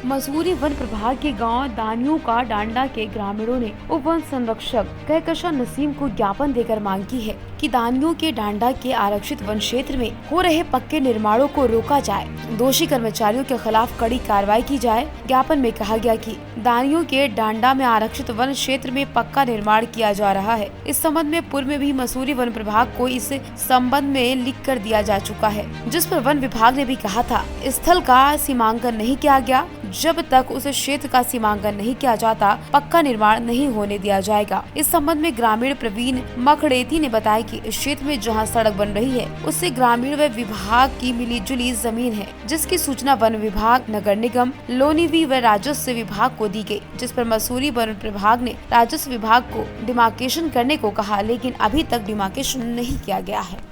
Mussoorie one प्रभाग के गांव दानियों का डांडा के ग्रामीणों ने उप वन संरक्षक कहकशां नसीम को ज्ञापन देकर मांग की है कि दानियों के डांडा के आरक्षित वन क्षेत्र में हो रहे पक्के निर्माणों को रोका जाए, दोषी कर्मचारियों के खिलाफ कड़ी कार्रवाई की जाए। ज्ञापन में कहा गया कि दानियों के डांडा में आरक्षित वन क्षेत्र में पक्का निर्माण किया जा रहा है। इस संबंध में पूर्व में भी मसूरी वन प्रभाग को इस संबंध में लिख कर दिया जा चुका है, जिस पर वन विभाग ने भी कहा था स्थल का सीमांकन नहीं किया गया। जब तक उस क्षेत्र का सीमांकन नहीं किया जाता पक्का निर्माण नहीं होने दिया जाएगा। इस संबंध में ग्रामीण प्रवीण मखड़ेती ने बताया कि इस क्षेत्र में जहां सड़क बन रही है उससे ग्रामीण व विभाग की मिलीजुली जमीन है, जिसकी सूचना वन विभाग, नगर निगम, लोनीवी व राजस्व विभाग को दी गई, जिस पर मसूरी वन प्रभाग ने राजस्व विभाग को डिमार्केशन करने को कहा, लेकिन अभी तक डिमार्केशन नहीं किया गया है।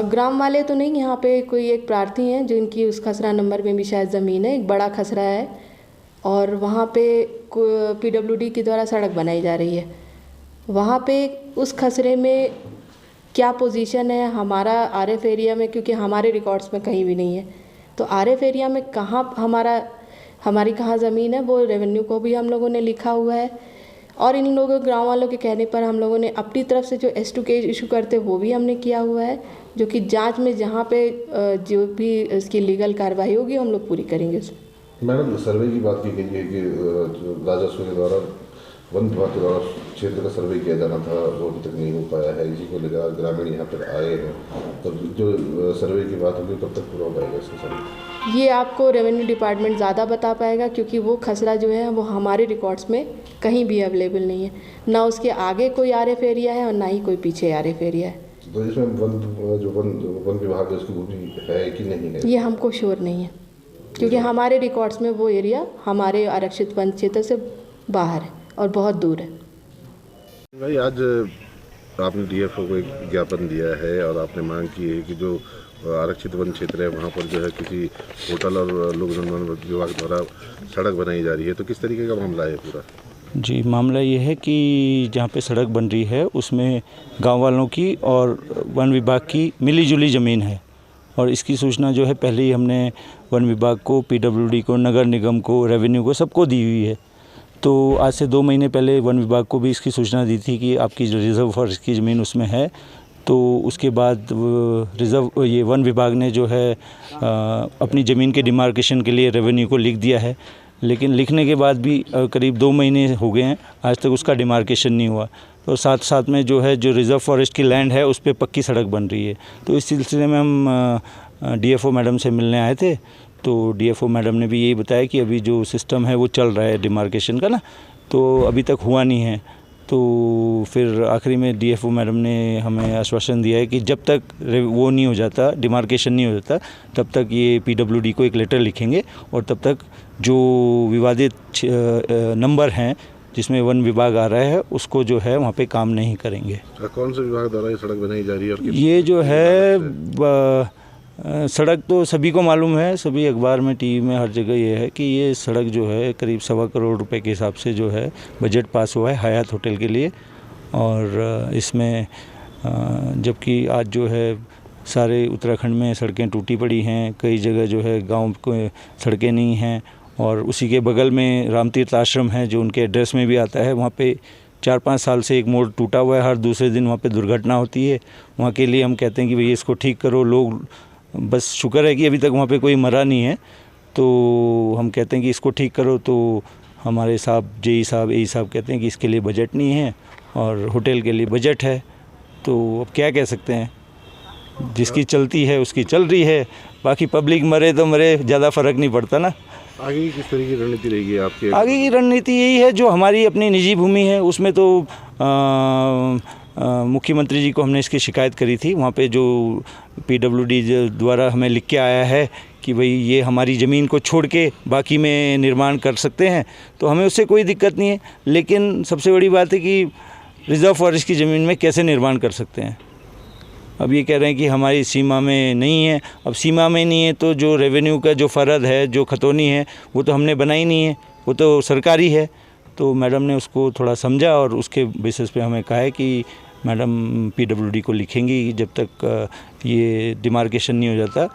ग्राम वाले तो नहीं, यहाँ पे कोई एक प्रार्थी हैं जिनकी उस खसरा नंबर में भी शायद ज़मीन है, एक बड़ा खसरा है और वहाँ पे PWD के द्वारा सड़क बनाई जा रही है। वहाँ पे उस खसरे में क्या पोजीशन है हमारा RF एरिया में, क्योंकि हमारे रिकॉर्ड्स में कहीं भी नहीं है, तो RF एरिया में कहाँ हमारी कहाँ ज़मीन है वो रेवेन्यू को भी हम लोगों ने लिखा हुआ है। और इन लोगों गांव वालों के कहने पर हम लोगों ने अपनी तरफ से जो S2 केस इशू करते वो भी हमने किया हुआ है, जो कि जांच में जहां पे जो भी इसकी लीगल कार्रवाई होगी हम लोग पूरी करेंगे उसमें। मैडम, सर्वे की बात की गई है कि राजस्व के द्वारा वन विभाग के द्वारा क्षेत्र का सर्वे किया जाना था, वो अभी तक नहीं हो पाया है। इसी को लेकर ग्रामीण यहाँ पर आए हैं, तो जो सर्वे की बात होगी कब तक पूरा हो पाएगा इसका सर्वे? ये आपको रेवेन्यू डिपार्टमेंट ज़्यादा बता पाएगा, क्योंकि वो खसरा जो है वो हमारे रिकॉर्ड्स में कहीं भी अवेलेबल नहीं है, ना उसके आगे कोई RF एरिया है और ना ही कोई पीछे RF एरिया है। तो इसमें वन विभाग उसकी भूमि है कि नहीं है, ये हमको श्योर नहीं है, क्योंकि हमारे रिकॉर्ड्स में वो एरिया हमारे आरक्षित वन क्षेत्र से बाहर है और बहुत दूर है। भाई, आज आपने DFO को एक ज्ञापन दिया है और आपने मांग की है कि जो आरक्षित वन क्षेत्र है वहाँ पर जो है किसी होटल और लोक निर्माण विभाग द्वारा सड़क बनाई जा रही है, तो किस तरीके का मामला है पूरा? जी, मामला ये है कि जहाँ पे सड़क बन रही है उसमें गांव वालों की और वन विभाग की मिलीजुली ज़मीन है और इसकी सूचना जो है पहले ही हमने वन विभाग को, PWD को, नगर निगम को, रेवेन्यू को, सबको दी हुई है। तो आज से 2 महीने पहले वन विभाग को भी इसकी सूचना दी थी कि आपकी जो रिज़र्व फॉरेस्ट की ज़मीन उसमें है। तो उसके बाद ये वन विभाग ने जो है अपनी ज़मीन के डिमार्केशन के लिए रेवेन्यू को लिख दिया है, लेकिन लिखने के बाद भी करीब 2 महीने हो गए हैं, आज तक उसका डिमार्केशन नहीं हुआ। तो साथ साथ में जो है जो रिज़र्व फॉरेस्ट की लैंड है उस पर पक्की सड़क बन रही है। तो इस सिलसिले में हम DFO मैडम से मिलने आए थे, तो DFO मैडम ने भी यही बताया कि अभी जो सिस्टम है वो चल रहा है डिमार्केशन का ना, तो अभी तक हुआ नहीं है। तो फिर आखिरी में DFO मैडम ने हमें आश्वासन दिया है कि जब तक वो नहीं हो जाता, डिमार्केशन नहीं हो जाता, तब तक ये PWD को एक लेटर लिखेंगे और तब तक जो विवादित नंबर हैं जिसमें वन विभाग आ रहा है उसको जो है वहाँ पे काम नहीं करेंगे। कौन से विभाग द्वारा ये सड़क बनाई जा रही है? और ये जो है सड़क तो सभी को मालूम है, सभी अखबार में, TV में, हर जगह ये है कि ये सड़क जो है करीब 1.25 करोड़ रुपए के हिसाब से जो है बजट पास हुआ है हयात होटल के लिए। और इसमें जबकि आज जो है सारे उत्तराखंड में सड़कें टूटी पड़ी हैं, कई जगह जो है गांव को सड़कें नहीं हैं और उसी के बगल में रामतीर्थ आश्रम है जो उनके एड्रेस में भी आता है। वहाँ पे 4-5 साल से एक मोड़ टूटा हुआ है, हर दूसरे दिन वहाँ पे दुर्घटना होती है। वहाँ के लिए हम कहते हैं कि भैया इसको ठीक करो। लोग, बस शुक्र है कि अभी तक वहाँ पे कोई मरा नहीं है, तो हम कहते हैं कि इसको ठीक करो। तो हमारे साहब JE साहब, AE साहब कहते हैं कि इसके लिए बजट नहीं है और होटल के लिए बजट है। तो अब क्या कह सकते हैं, जिसकी चलती है उसकी चल रही है, बाकी पब्लिक मरे तो मरे, ज़्यादा फ़र्क नहीं पड़ता ना। आगे किस तरह की रणनीति रहेगी आपके? आगे की रणनीति यही है, जो हमारी अपनी निजी भूमि है उसमें तो मुख्यमंत्री जी को हमने इसकी शिकायत करी थी। वहाँ पे जो PWD द्वारा हमें लिख के आया है कि भाई ये हमारी ज़मीन को छोड़ के बाकी में निर्माण कर सकते हैं, तो हमें उससे कोई दिक्कत नहीं है। लेकिन सबसे बड़ी बात है कि रिज़र्व फॉरेस्ट की ज़मीन में कैसे निर्माण कर सकते हैं। अब ये कह रहे हैं कि हमारी सीमा में नहीं है। अब सीमा में नहीं है तो जो रेवेन्यू का जो फ़र्द है, जो खतौनी है, वो तो हमने बनाई नहीं है, वो तो सरकारी है। तो मैडम ने उसको थोड़ा समझा और उसके बेसिस पे हमें कहा है कि मैडम PWD को लिखेंगी जब तक ये डिमार्केशन नहीं हो जाता